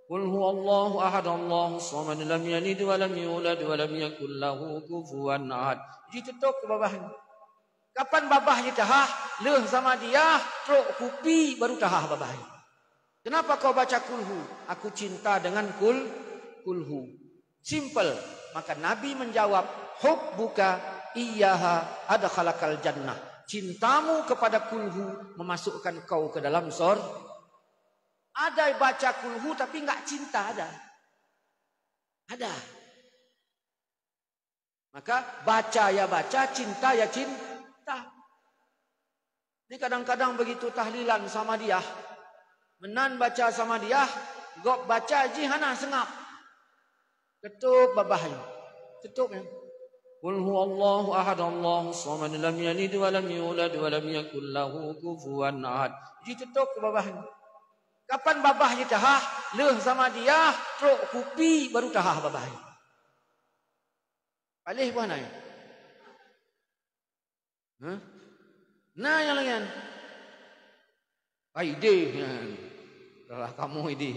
Qul huwallahu ahad, Allahus samad, lam yalid wa lam yulad wa lam yakul lahu kufuwan ahad. Jadi tutup ke babah ni. Kapan babah ni tahah? Leh sama dia, truk kupi baru tahah babah ni. Kenapa kau baca kulhu? Aku cinta dengan kulhu. Simple. Maka Nabi menjawab, hubbuka iyyaha adkhalakal jannah. Cintamu kepada kulhu memasukkan kau ke dalam surga. Ada baca kulhu tapi enggak cinta, ada. Ada. Maka baca ya baca, cinta ya cinta. Ini kadang-kadang begitu tahlilan sama dia. Menan baca sama dia, gok baca jihana sengap. Ketuk babahnya. Ketuk ya. Qul huwallahu ahad, Allahus samad, lam yalid wa lam yulad wa lam yakul lahu kufuwan ahad. Jadi ketuk babahnya. Kapan babahnya tahah? Leh sama dia, truk kupi baru tahah babahnya. Palih pun nak. Nah yang lain. Ide. Kalau kamu ide.